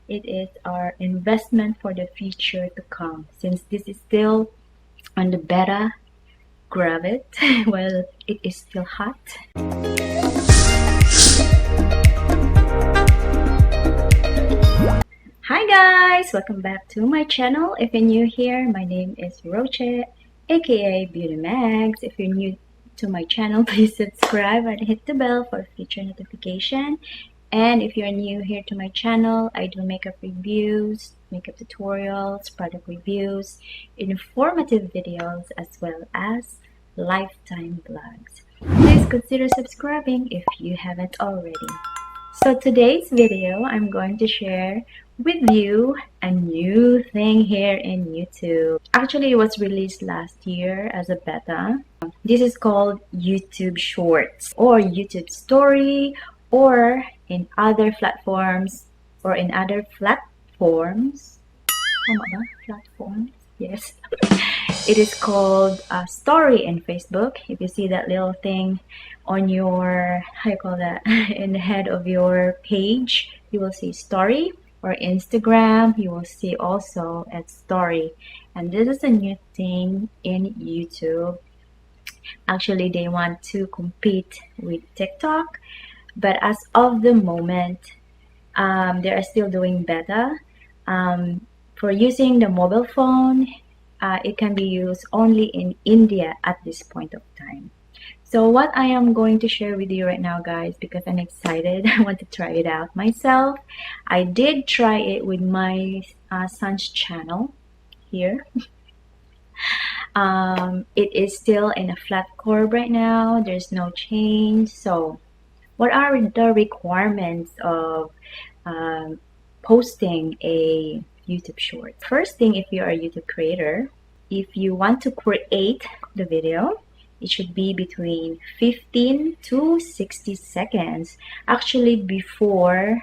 It is our investment for the future to come, since this is still on the beta. Grab it while it is still hot. Hi guys, welcome back to my channel. If you're new here, my name is Roche, aka Beautymagz. If you're new to my channel, please subscribe and hit the bell for future notification. And if you're new here to my channel, I do makeup reviews, makeup tutorials, product reviews, informative videos, as well as lifetime vlogs. Please consider subscribing if you haven't already. So today's video, I'm going to share with you a new thing here in YouTube. Actually, it was released last year as a beta. This is called YouTube Shorts or YouTube Story, or in other platforms, Tama ba? Platforms? Yes. It is called Story in Facebook. If you see that little thing on your, how you call that, in the head of your page, you will see Story. Or Instagram, you will see also a Story. And this is a new thing in YouTube. Actually, they want to compete with TikTok, but as of the moment, they are still doing better. For using the mobile phone, it can be used only in India at this point of time. So what I am going to share with you right now, guys, because I'm excited, I want to try it out myself. I did try it with my son's channel here. It is still in a flat curve right now. There's no change. So what are the requirements of posting a YouTube short? First thing, if you're a YouTube creator, if you want to create the video, it should be between 15 to 60 seconds. Actually, before,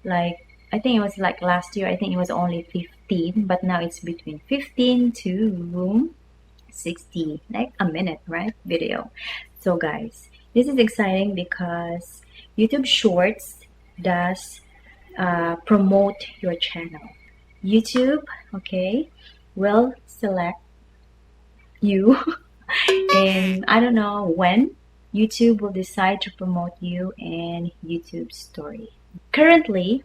like, I think it was like last year, I think it was only 15, but now it's between 15 to 60, like a minute, right? Video. So guys, this is exciting because YouTube Shorts does promote your channel. YouTube, okay, will select you and I don't know when YouTube will decide to promote you in YouTube Story. Currently,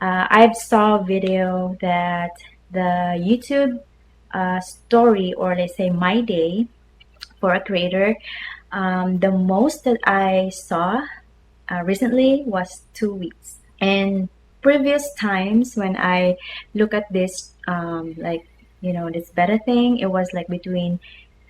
I've saw a video that the YouTube Story, or let's say My Day for a creator, the most that I saw recently was 2 weeks. And previous times when I look at this, like, you know, this beta thing, it was like between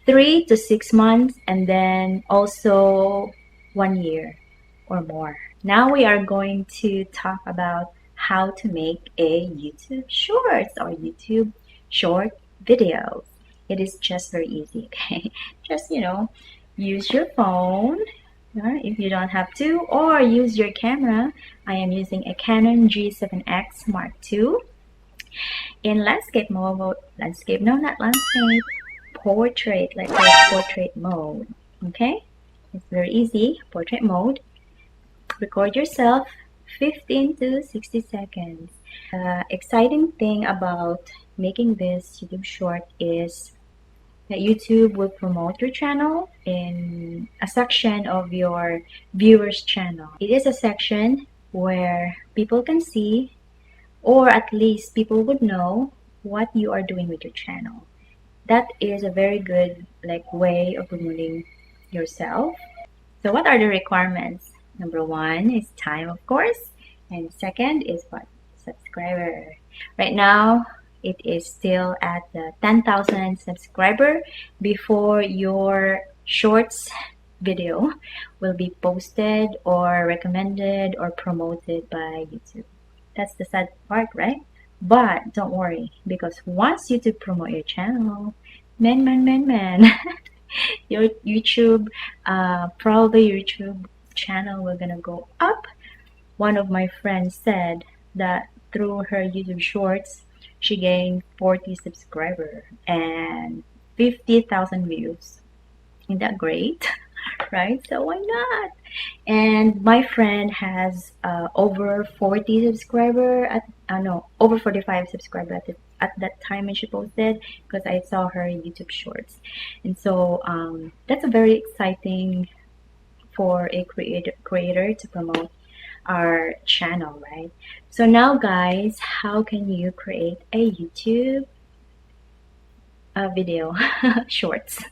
3 to 6 months, and then also 1 year or more. Now we are going to talk about how to make a YouTube Shorts or YouTube short videos. It is just very easy, okay? Just, you know, use your phone if you don't have to, or use your camera. I am using a Canon G7X Mark II in landscape mode. Portrait, like portrait mode. Okay, it's very easy. Portrait mode. Record yourself 15 to 60 seconds. Exciting thing about making this YouTube short is that YouTube will promote your channel in a section of your viewers channel. It is a section where people can see, or at least people would know what you are doing with your channel. That is a very good way of promoting yourself. So what are the requirements? Number 1 is time, of course, and second is what? Subscriber. Right now, it is still at the 10,000 subscriber before your shorts video will be posted or recommended or promoted by YouTube. That's the sad part, right? But don't worry, because once YouTube promote your channel, your YouTube, probably YouTube channel will gonna go up. One of my friends said that through her YouTube Shorts, she gained 40 subscribers and 50,000 views. Isn't that great? right? So why not? And my friend has over 40 subscriber at no, over 45 subscriber at that time when she posted, because I saw her YouTube shorts. And so that's a very exciting for a creator to promote our channel, right? So now guys, how can you create a YouTube video shorts?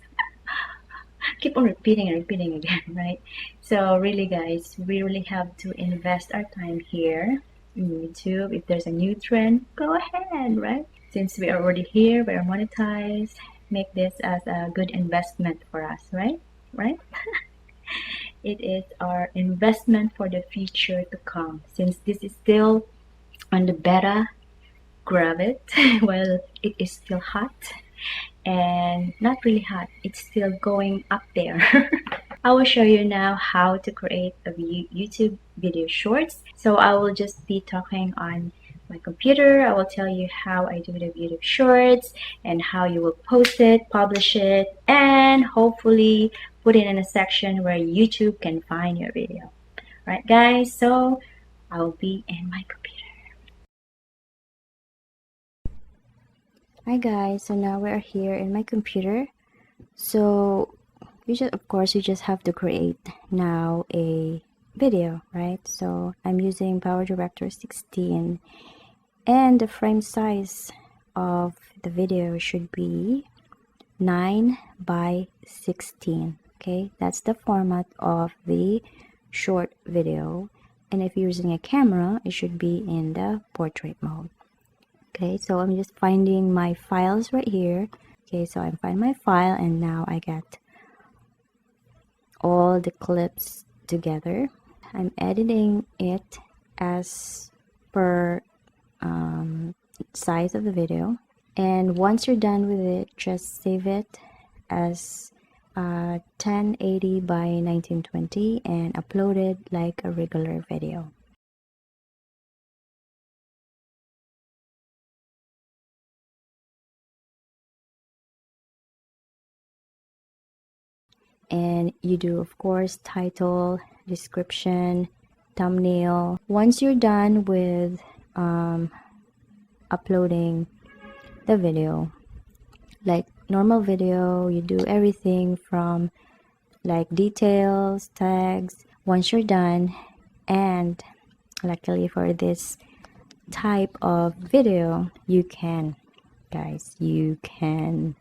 Keep on repeating and repeating again, right? So really guys, we really have to invest our time here in YouTube. If there's a new trend, go ahead, right? Since we are already here, we are monetized, make this as a good investment for us, right? Right? It is our investment for the future to come. Since this is still on the beta, grab it while it is still hot, and not really hot, it's still going up there. I will show you now how to create a YouTube video shorts. So I will just be talking on my computer. I will tell you how I do the video shorts and how you will post it, publish it, and hopefully put it in a section where YouTube can find your video. Right guys, so I'll be in my computer. Hi guys, so now we're here in my computer. So of course you just have to create now a video, right? So I'm using PowerDirector 16, and the frame size of the video should be 9 by 16. Okay, that's the format of the short video, and if you're using a camera, it should be in the portrait mode. Okay, so I'm just finding my files right here. Okay, so I find my file, and now I get all the clips together. I'm editing it as per size of the video, and once you're done with it, just save it as 1080 by 1920 and upload it like a regular video. And you do, of course, title, description, thumbnail. Once you're done with uploading the video, like normal video, you do everything from like details, tags. Once you're done, and luckily for this type of video, you can, guys, you can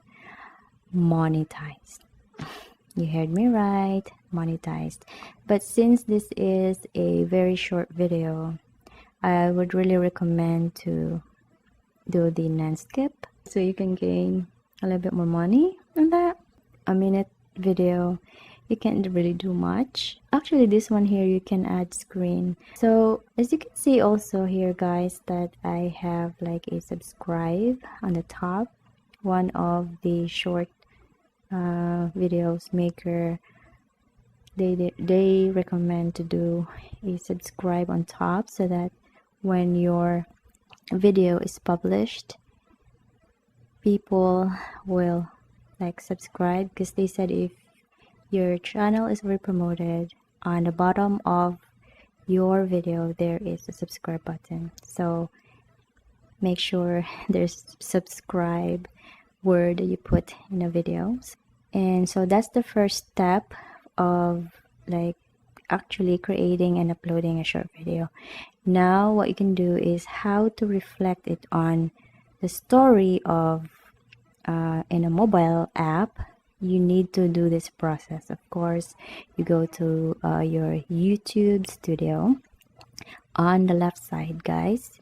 monetize. You heard me right, monetized. But since this is a very short video, I would really recommend to do the non-skip, so you can gain a little bit more money on that. A minute video, you can't really do much. Actually, this one here, you can add screen. So as you can see also here, guys, that I have like a subscribe on the top. One of the short videos maker, they recommend to do a subscribe on top, so that when your video is published, people will like subscribe, because they said if your channel is very promoted, on the bottom of your video there is a subscribe button. So make sure there's subscribe word that you put in the videos. And so that's the first step of like actually creating and uploading a short video. Now what you can do is how to reflect it on the story of in a mobile app. You need to do this process. Of course, you go to your YouTube studio. On the left side, guys,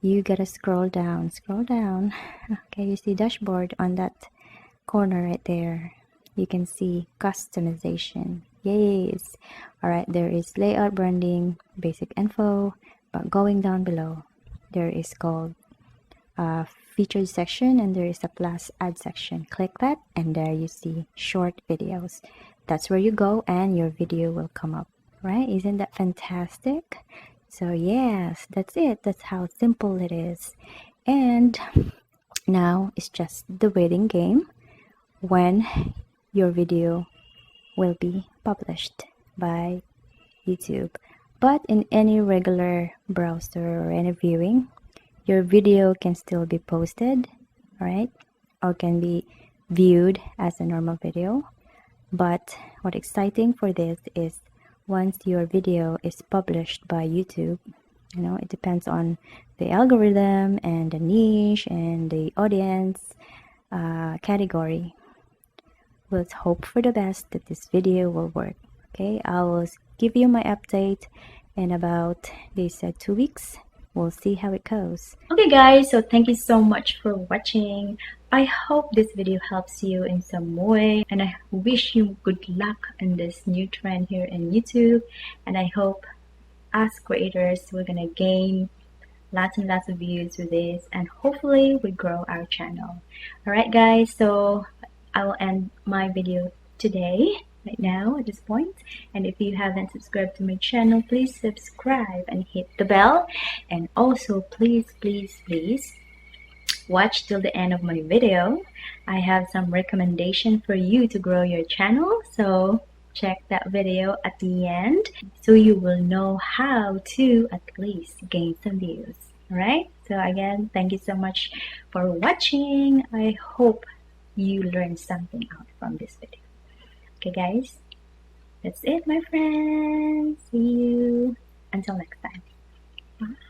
you gotta scroll down. Okay, you see dashboard on that corner right there. You can see customization. Yes. All right, there is layout, branding, basic info. But going down below, there is called featured section, and there is a plus add section. Click that, and there you see short videos. That's where you go, and your video will come up, right? Isn't that fantastic? So yes, that's it. That's how simple it is. And now it's just the waiting game when your video will be published by YouTube. But in any regular browser or any viewing, your video can still be posted, right? Or can be viewed as a normal video. But what's exciting for this is once your video is published by YouTube, it depends on the algorithm and the niche and the audience category. Let's hope for the best that this video will work. Okay, I will give you my update in about these 2 weeks. We'll see how it goes. Okay guys, so thank you so much for watching. I hope this video helps you in some way, and I wish you good luck in this new trend here in YouTube. And I hope as creators we're gonna gain lots and lots of views with this, and hopefully we grow our channel. Alright guys, so I will end my video today right now at this point. And if you haven't subscribed to my channel, please subscribe and hit the bell. And also please watch till the end of my video. I have some recommendation for you to grow your channel, so check that video at the end so you will know how to at least gain some views. Alright, so again, thank you so much for watching. I hope you learned something out from this video. Okay guys, that's it my friends. See you until next time. Bye.